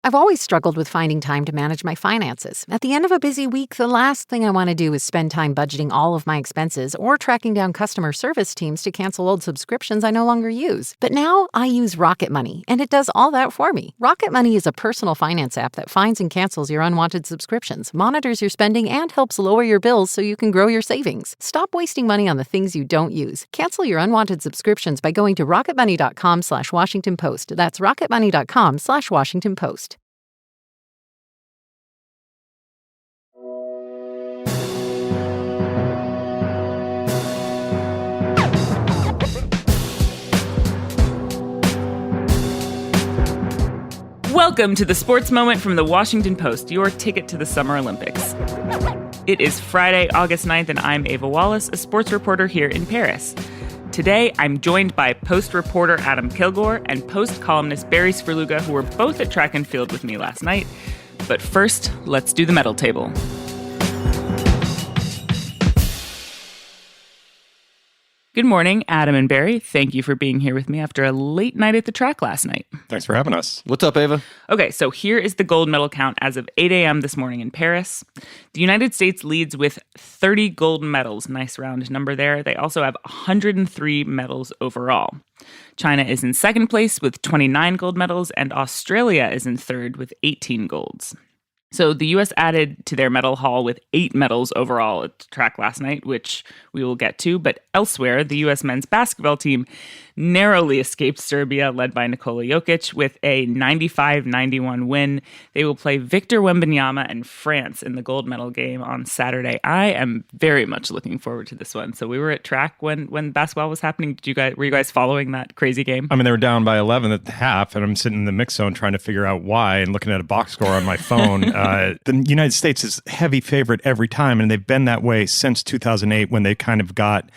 I've always struggled with finding time to manage my finances. At the end of a busy week, the last thing I want to do is spend time budgeting all of my expenses or tracking down customer service teams to cancel old subscriptions I no longer use. But now I use Rocket Money, and it does all that for me. Rocket Money is a personal finance app that finds and cancels your unwanted subscriptions, monitors your spending, and helps lower your bills so you can grow your savings. Stop wasting money on the things you don't use. Cancel your unwanted subscriptions by going to rocketmoney.com/Washington Post. That's rocketmoney.com/Washington Post. Welcome to the Sports Moment from the Washington Post, your ticket to the Summer Olympics. It is Friday, August 9th, and I'm Ava Wallace, a sports reporter here in Paris. Today, I'm joined by Post reporter Adam Kilgore and Post columnist Barry Svrluga, who were both at track and field with me last night. But first, let's do the medal table. Good morning, Adam and Barry. Thank you for being here with me after a late night at the track last night. Thanks for having us. What's up, Ava? Okay, so here is the gold medal count as of 8 a.m. this morning in Paris. The United States leads with 30 gold medals. Nice round number there. They also have 103 medals overall. China is in second place with 29 gold medals, and Australia is in third with 18 golds. So the U.S. added to their medal haul with 8 medals overall at the track last night, which we will get to. But elsewhere, the U.S. men's basketball team narrowly escaped Serbia, led by Nikola Jokic, with a 95-91 win. They will play Victor Wembanyama and France in the gold medal game on Saturday. I am very much looking forward to this one. So we were at track when basketball was happening. Were you guys following that crazy game? I mean, they were down by 11 at the half, and I'm sitting in the mix zone trying to figure out why and looking at a box score on my phone. The United States is heavy favorite every time, and they've been that way since 2008 when they kind of got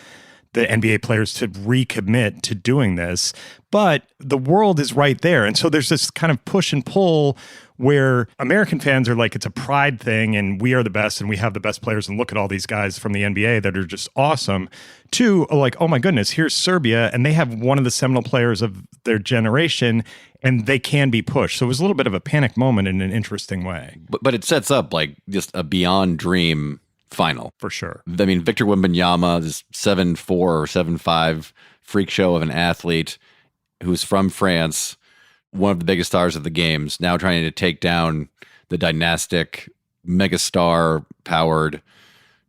the NBA players to recommit to doing this. But the world is right there. And so there's this kind of push and pull where American fans are like, it's a pride thing and we are the best and we have the best players and look at all these guys from the NBA that are just awesome, to like, oh my goodness, here's Serbia and they have one of the seminal players of their generation and they can be pushed. So it was a little bit of a panic moment in an interesting way. But it sets up like just a beyond dream final. For sure. I mean, Victor Wembanyama, this 7'4" or 7'5" freak show of an athlete who's from France, one of the biggest stars of the games, now trying to take down the dynastic, megastar-powered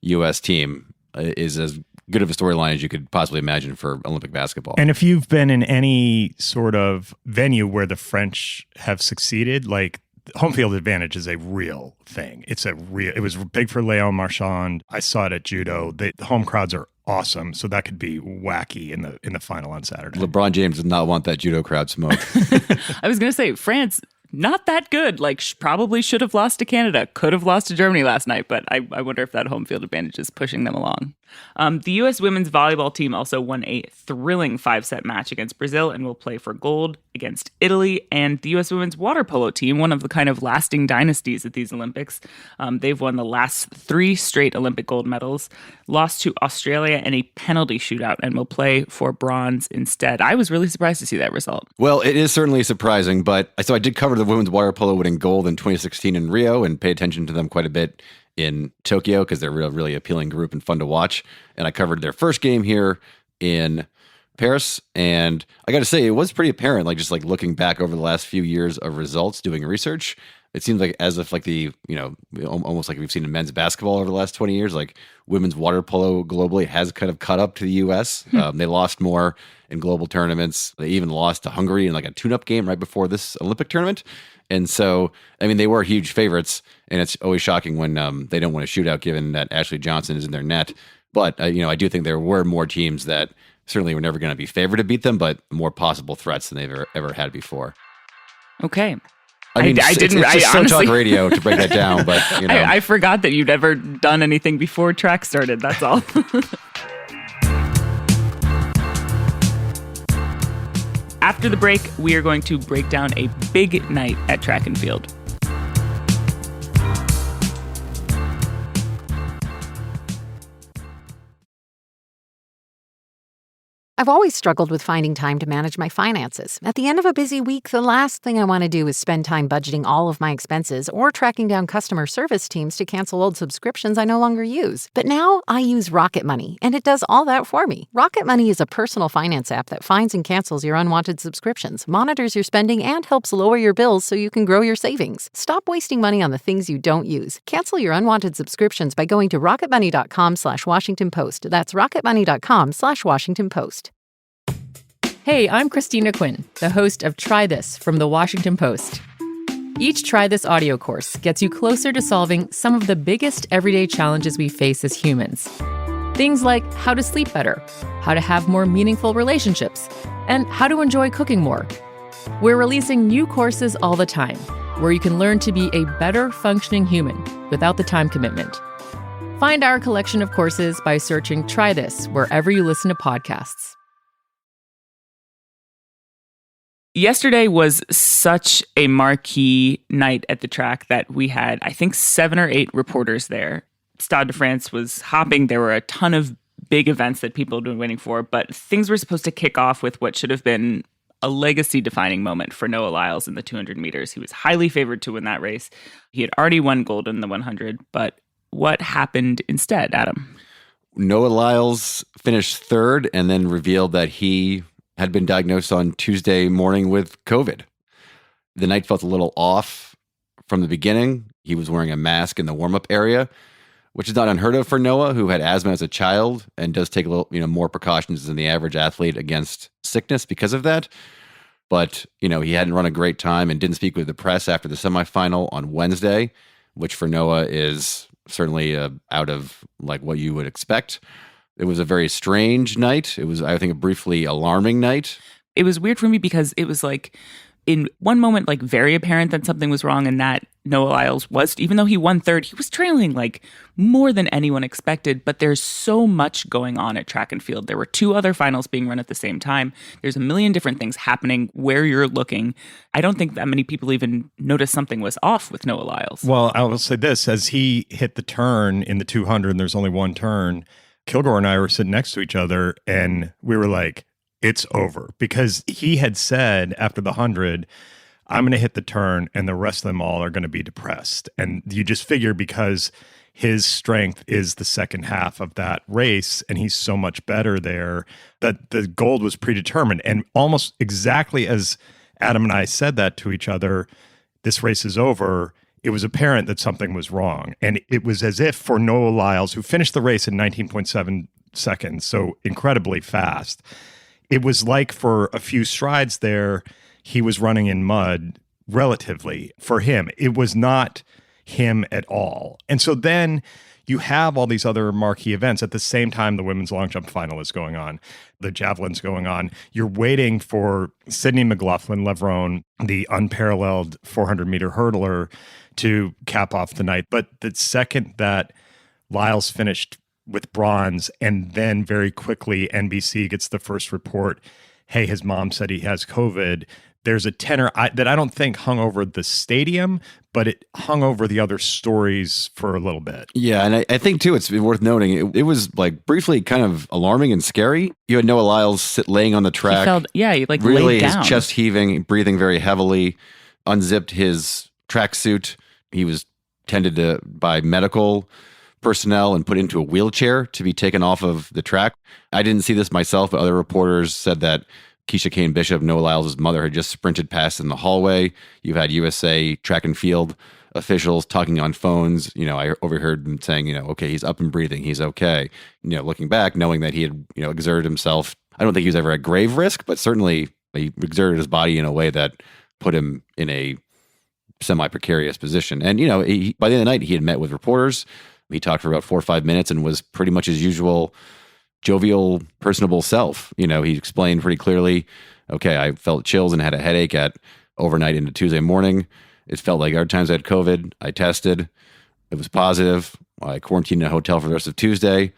U.S. team is as good of a storyline as you could possibly imagine for Olympic basketball. And if you've been in any sort of venue where the French have succeeded, like, home field advantage is a real thing. It was big for Léon Marchand. I saw it at judo. The home crowds are awesome, so that could be wacky in the final on Saturday. LeBron James does not want that judo crowd smoke. I was going to say, France, not that good. Like, probably should have lost to Canada, could have lost to Germany last night, but I wonder if that home field advantage is pushing them along. The U.S. women's volleyball team also won a thrilling 5-set match against Brazil and will play for gold against Italy. And the U.S. women's water polo team, one of the kind of lasting dynasties at these Olympics, they've won the last 3 straight Olympic gold medals, lost to Australia in a penalty shootout, and will play for bronze instead. I was really surprised to see that result. Well, it is certainly surprising, but so I did cover the women's water polo winning gold in 2016 in Rio and pay attention to them quite a bit in Tokyo because they're a really appealing group and fun to watch. And I covered their first game here in Paris. And I got to say, it was pretty apparent, like just like looking back over the last few years of results, doing research, it seems like as if like almost like we've seen in men's basketball over the last 20 years, like women's water polo globally has kind of caught up to the U.S. They lost more in global tournaments. They even lost to Hungary in like a tune-up game right before this Olympic tournament. And so, I mean, they were huge favorites, and it's always shocking when they don't win a shootout, given that Ashley Johnson is in their net. But, I do think there were more teams that certainly were never going to be favored to beat them, but more possible threats than they've ever had before. Okay. I mean, it's just so talk radio to break that down, but, I forgot that you'd ever done anything before track started, that's all. After the break, we are going to break down a big night at track and field. I've always struggled with finding time to manage my finances. At the end of a busy week, the last thing I want to do is spend time budgeting all of my expenses or tracking down customer service teams to cancel old subscriptions I no longer use. But now I use Rocket Money, and it does all that for me. Rocket Money is a personal finance app that finds and cancels your unwanted subscriptions, monitors your spending, and helps lower your bills so you can grow your savings. Stop wasting money on the things you don't use. Cancel your unwanted subscriptions by going to rocketmoney.com/Washington Post. That's rocketmoney.com/Washington Post. Hey, I'm Christina Quinn, the host of Try This from The Washington Post. Each Try This audio course gets you closer to solving some of the biggest everyday challenges we face as humans. Things like how to sleep better, how to have more meaningful relationships, and how to enjoy cooking more. We're releasing new courses all the time, where you can learn to be a better functioning human without the time commitment. Find our collection of courses by searching Try This wherever you listen to podcasts. Yesterday was such a marquee night at the track that we had, I think, 7 or 8 reporters there. Stade de France was hopping. There were a ton of big events that people had been waiting for, but things were supposed to kick off with what should have been a legacy-defining moment for Noah Lyles in the 200 meters. He was highly favored to win that race. He had already won gold in the 100, but what happened instead, Adam? Noah Lyles finished third and then revealed that he had been diagnosed on Tuesday morning with COVID. The night felt a little off from the beginning. He was wearing a mask in the warm-up area, which is not unheard of for Noah, who had asthma as a child and does take a little, more precautions than the average athlete against sickness because of that. But, he hadn't run a great time and didn't speak with the press after the semifinal on Wednesday, which for Noah is certainly out of what you would expect. It was a very strange night. It was, I think, a briefly alarming night. It was weird for me because it was in one moment, very apparent that something was wrong and that Noah Lyles was, even though he won third, he was trailing more than anyone expected. But there's so much going on at track and field. There were 2 other finals being run at the same time. There's a million different things happening where you're looking. I don't think that many people even noticed something was off with Noah Lyles. Well, I will say this, as he hit the turn in the 200, and there's only one turn, Kilgore and I were sitting next to each other and we were like, it's over. Because he had said after the 100, I'm going to hit the turn and the rest of them all are going to be depressed. And you just figure because his strength is the second half of that race and he's so much better there that the gold was predetermined. And almost exactly as Adam and I said that to each other, this race is over, it was apparent that something was wrong. And it was as if for Noah Lyles, who finished the race in 19.7 seconds, so incredibly fast, it was like for a few strides there, he was running in mud relatively for him. It was not him at all. And so then you have all these other marquee events at the same time the women's long jump final is going on, the javelin's going on. You're waiting for Sydney McLaughlin-Levrone, the unparalleled 400-meter hurdler, to cap off the night. But the second that Lyles finished with bronze and then very quickly NBC gets the first report, hey, his mom said he has COVID, there's a tenor that I don't think hung over the stadium, but it hung over the other stories for a little bit. Yeah, and I think, too, it's worth noting, it was briefly kind of alarming and scary. You had Noah Lyles laying on the track. He really laid down. His chest heaving, breathing very heavily, unzipped his tracksuit. He was tended to by medical personnel and put into a wheelchair to be taken off of the track. I didn't see this myself, but other reporters said that Keisha Kane Bishop, Noah Lyles' mother, had just sprinted past in the hallway. You've had USA track and field officials talking on phones. I overheard them saying, okay, he's up and breathing. He's okay. Looking back, knowing that he had, exerted himself. I don't think he was ever at grave risk, but certainly he exerted his body in a way that put him in a semi-precarious position. And, by the end of the night, he had met with reporters. He talked for about 4 or 5 minutes and was pretty much his usual jovial, personable self. He explained pretty clearly, okay, I felt chills and had a headache at overnight into Tuesday morning. It felt like other times I had COVID. I tested. It was positive. I quarantined in a hotel for the rest of Tuesday.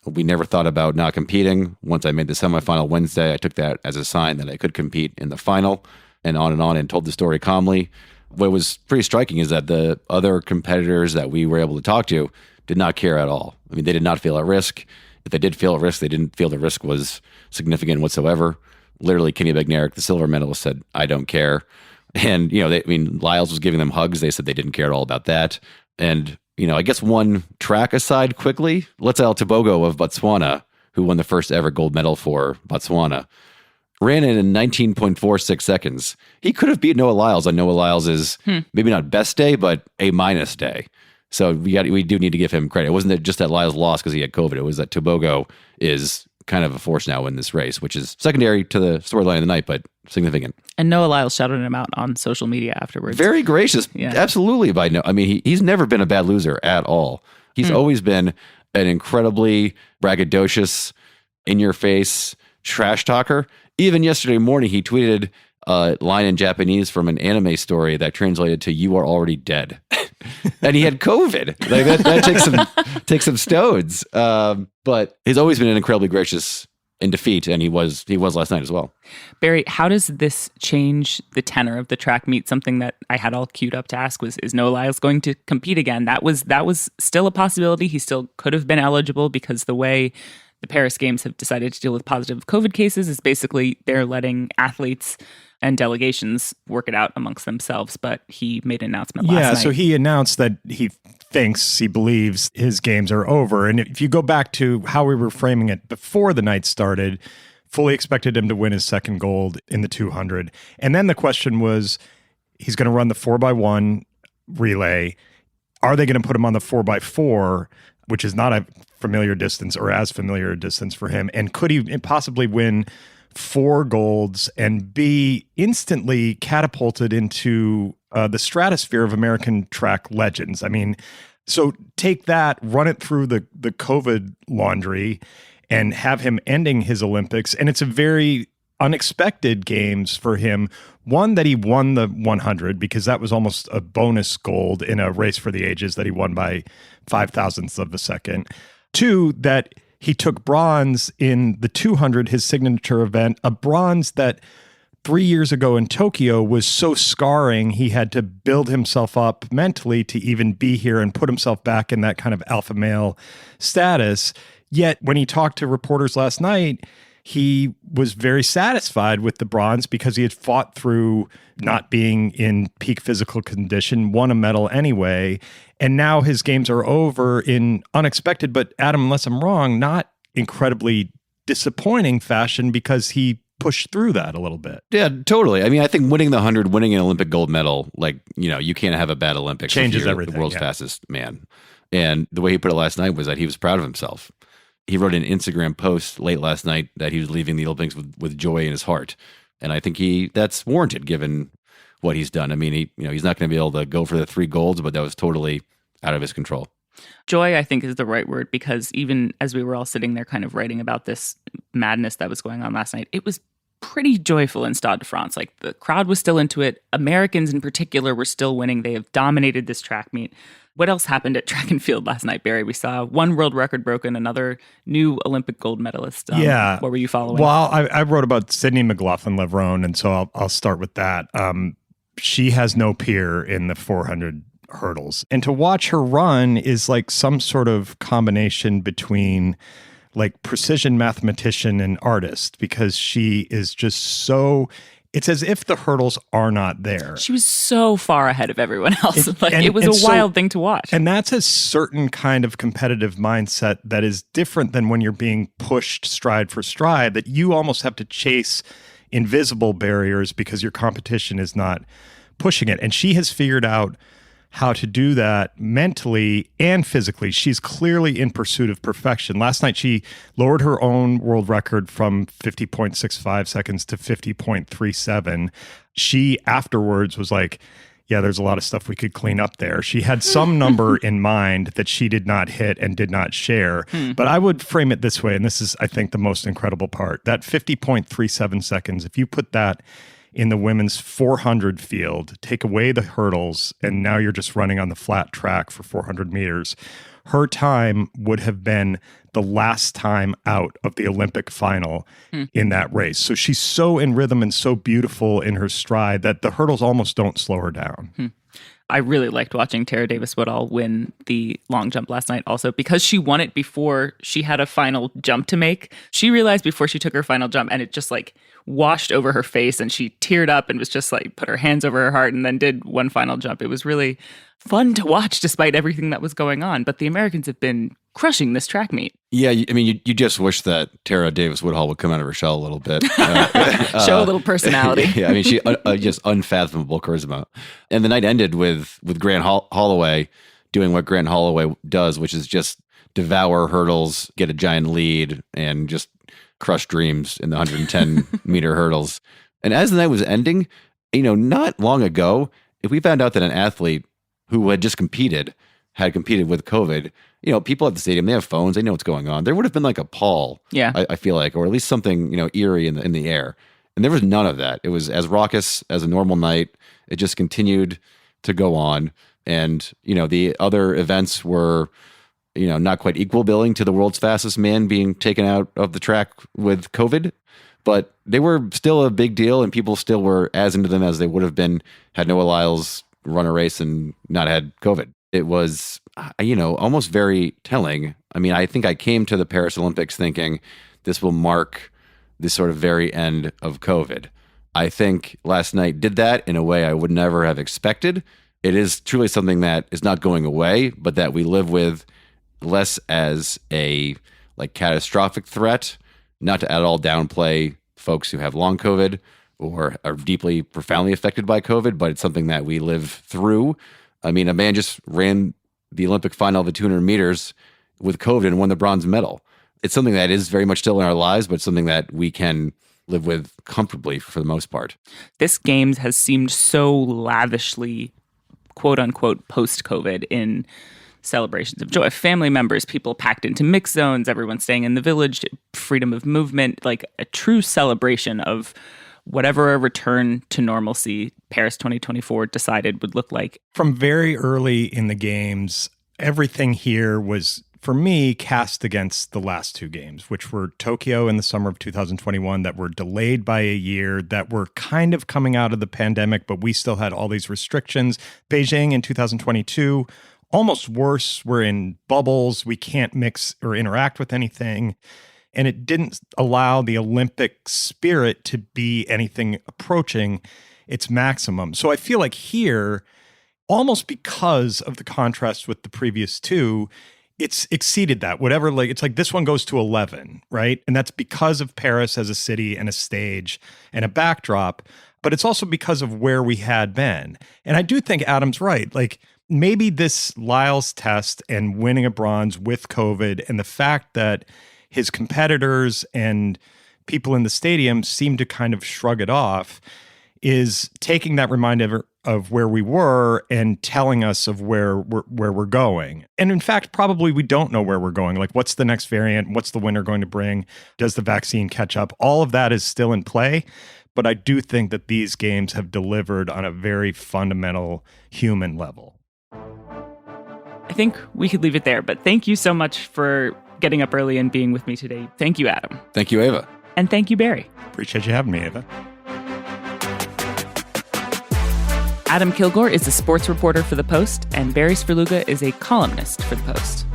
We never thought about not competing. Once I made the semifinal Wednesday, I took that as a sign that I could compete in the final, and on, and told the story calmly. What was pretty striking is that the other competitors that we were able to talk to did not care at all. I mean, they did not feel at risk. If they did feel a risk, they didn't feel the risk was significant whatsoever. Literally, Kenny Bednarek, the silver medalist, said, "I don't care." And, Lyles was giving them hugs. They said they didn't care at all about that. And, I guess one track aside quickly, Let's Tebogo of Botswana, who won the first ever gold medal for Botswana, ran in 19.46 seconds. He could have beat Noah Lyles on Noah Lyles' maybe not best day, but A- day. So we do need to give him credit. It wasn't just that Lyles lost because he had COVID. It was that Tebogo is kind of a force now in this race, which is secondary to the storyline of the night, but significant. And Noah Lyles shouted him out on social media afterwards. Very gracious. Yeah. Absolutely. He's never been a bad loser at all. He's always been an incredibly braggadocious, in-your-face trash talker. Even yesterday morning, he tweeted a line in Japanese from an anime story that translated to "You are already dead." And he had COVID. Like that takes some stones. But he's always been an incredibly gracious in defeat, and he was last night as well. Barry, how does this change the tenor of the track meet? Something that I had all queued up to ask was, is Noah Lyles going to compete again? That was still a possibility. He still could have been eligible, because the way the Paris Games have decided to deal with positive COVID cases is basically they're letting athletes and delegations work it out amongst themselves. But he made an announcement last night. Yeah, so he announced that he believes his games are over. And if you go back to how we were framing it before the night started, fully expected him to win his second gold in the 200. And then the question was, he's going to run the 4x1 relay. Are they going to put him on the 4x4, which is not a familiar distance or as familiar a distance for him? And could he possibly win 4 golds and be instantly catapulted into the stratosphere of American track legends? I mean, so take that, run it through the COVID laundry, and have him ending his Olympics. And it's a very unexpected games for him. One, that he won the 100, because that was almost a bonus gold in a race for the ages that he won by 0.005 of a second. 2, that he took bronze in the 200, his signature event, a bronze that 3 years ago in Tokyo was so scarring, he had to build himself up mentally to even be here and put himself back in that kind of alpha male status. Yet when he talked to reporters last night, he was very satisfied with the bronze because he had fought through not being in peak physical condition, won a medal anyway, and now his games are over in unexpected, but Adam, unless I'm wrong, not incredibly disappointing fashion, because he pushed through that a little bit. Yeah, totally. I mean, I think winning the 100, winning an Olympic gold medal, you can't have a bad Olympics. Changes everything. The world's fastest man. And the way he put it last night was that he was proud of himself. He wrote an Instagram post late last night that he was leaving the Olympics with joy in his heart. And I think that's warranted given what he's done. I mean, he's not going to be able to go for the 3 golds, but that was totally out of his control. Joy, I think, is the right word, because even as we were all sitting there kind of writing about this madness that was going on last night, it was pretty joyful in Stade de France. Like, the crowd was still into it. Americans in particular were still winning. They have dominated this track meet. What else happened at track and field last night, Barry? We saw one world record broken, another new Olympic gold medalist. Yeah. What were you following? Well, I wrote about Sydney McLaughlin-Levrone, and so I'll start with that. She has no peer in the 400 hurdles. And to watch her run is like some sort of combination between like precision mathematician and artist, because she is just so... It's as if the hurdles are not there. She was so far ahead of everyone else. It was a wild thing to watch. And that's a certain kind of competitive mindset that is different than when you're being pushed stride for stride, that you almost have to chase invisible barriers because your competition is not pushing it. And she has figured out how to do that mentally and physically. She's clearly in pursuit of perfection. Last night, she lowered her own world record from 50.65 seconds to 50.37. She afterwards was like, yeah, there's a lot of stuff we could clean up there. She had some number in mind that she did not hit and did not share. But I would frame it this way, and this is, I think, the most incredible part. That 50.37 seconds, if you put that in the women's 400 field, take away the hurdles, and now you're just running on the flat track for 400 meters, her time would have been the last time out of the Olympic final in that race. So she's so in rhythm and so beautiful in her stride that the hurdles almost don't slow her down. I really liked watching Tara Davis-Woodall win the long jump last night also because she won it before she had a final jump to make. She realized before she took her final jump and it just like washed over her face and she teared up and was just like put her hands over her heart and then did one final jump. It was really fun to watch despite everything that was going on. But the Americans have been crushing this track meet. Yeah, I mean, you just wish that Tara Davis-Woodall would come out of her shell a little bit. Show a little personality. Yeah, I mean, she just unfathomable charisma. And the night ended with Grant Holloway doing what Grant Holloway does, which is just devour hurdles, get a giant lead, and just crush dreams in the 110-meter hurdles. And as the night was ending, not long ago, if we found out that an athlete who had just had competed with COVID, people at the stadium, they have phones, they know what's going on. There would have been like a pall, I feel like, or at least something, eerie in the air. And there was none of that. It was as raucous as a normal night. It just continued to go on. And, the other events were, not quite equal billing to the world's fastest man being taken out of the track with COVID, but they were still a big deal and people still were as into them as they would have been had Noah Lyles run a race and not had COVID. It was, almost very telling. I mean, I think I came to the Paris Olympics thinking this will mark the sort of very end of COVID. I think last night did that in a way I would never have expected. It is truly something that is not going away, but that we live with less as a catastrophic threat, not to at all downplay folks who have long COVID or are deeply, profoundly affected by COVID, but it's something that we live through. I mean, a man just ran the Olympic final of the 200 meters with COVID and won the bronze medal. It's something that is very much still in our lives, but something that we can live with comfortably for the most part. This Games has seemed so lavishly, quote unquote, post-COVID in celebrations of joy. Family members, people packed into mix zones, everyone staying in the village, freedom of movement, like a true celebration of whatever a return to normalcy Paris 2024 decided would look like. From very early in the games, everything here was, for me, cast against the last two games, which were Tokyo in the summer of 2021 that were delayed by a year, that were kind of coming out of the pandemic, but we still had all these restrictions. Beijing in 2022, almost worse. We're in bubbles. We can't mix or interact with anything. And it didn't allow the Olympic spirit to be anything approaching its maximum. So I feel like here, almost because of the contrast with the previous two, it's exceeded that. Whatever, it's like this one goes to 11, right? And that's because of Paris as a city and a stage and a backdrop. But it's also because of where we had been. And I do think Adam's right. Maybe this Lyles test and winning a bronze with COVID and the fact that his competitors and people in the stadium seem to kind of shrug it off is taking that reminder of where we were and telling us of where we're going. And in fact, probably we don't know where we're going. What's the next variant? What's the winter going to bring? Does the vaccine catch up? All of that is still in play. But I do think that these games have delivered on a very fundamental human level. I think we could leave it there, but thank you so much for getting up early and being with me today. Thank you, Adam. Thank you, Ava. And thank you, Barry. Appreciate you having me, Ava. Adam Kilgore is a sports reporter for The Post, and Barry Svrluga is a columnist for The Post.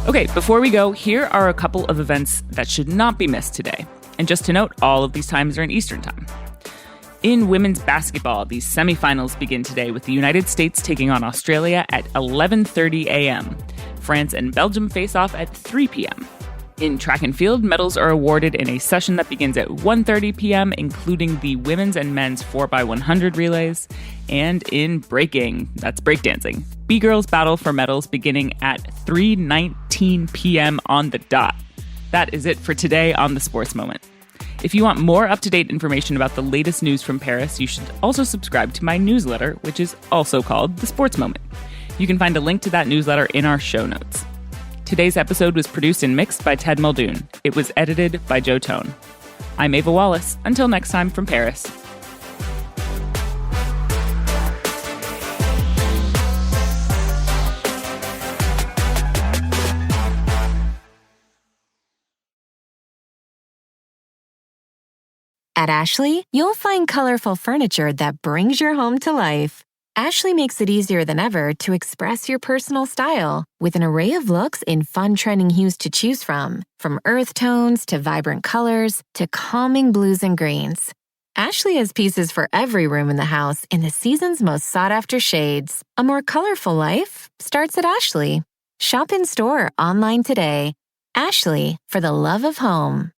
Okay, before we go, here are a couple of events that should not be missed today. And just to note, all of these times are in Eastern Time. In women's basketball, these semifinals begin today with the United States taking on Australia at 11:30 a.m. France and Belgium face off at 3 p.m. In track and field, medals are awarded in a session that begins at 1:30 p.m., including the women's and men's 4x100 relays. And in breaking, that's breakdancing, B-girls battle for medals beginning at 3:19 p.m. on the dot. That is it for today on The Sports Moment. If you want more up-to-date information about the latest news from Paris, you should also subscribe to my newsletter, which is also called The Sports Moment. You can find a link to that newsletter in our show notes. Today's episode was produced and mixed by Ted Muldoon. It was edited by Joe Tone. I'm Ava Wallace. Until next time from Paris. At Ashley, you'll find colorful furniture that brings your home to life. Ashley makes it easier than ever to express your personal style with an array of looks in fun trending hues to choose from earth tones to vibrant colors to calming blues and greens. Ashley has pieces for every room in the house in the season's most sought-after shades. A more colorful life starts at Ashley. Shop in store, online today. Ashley, for the love of home.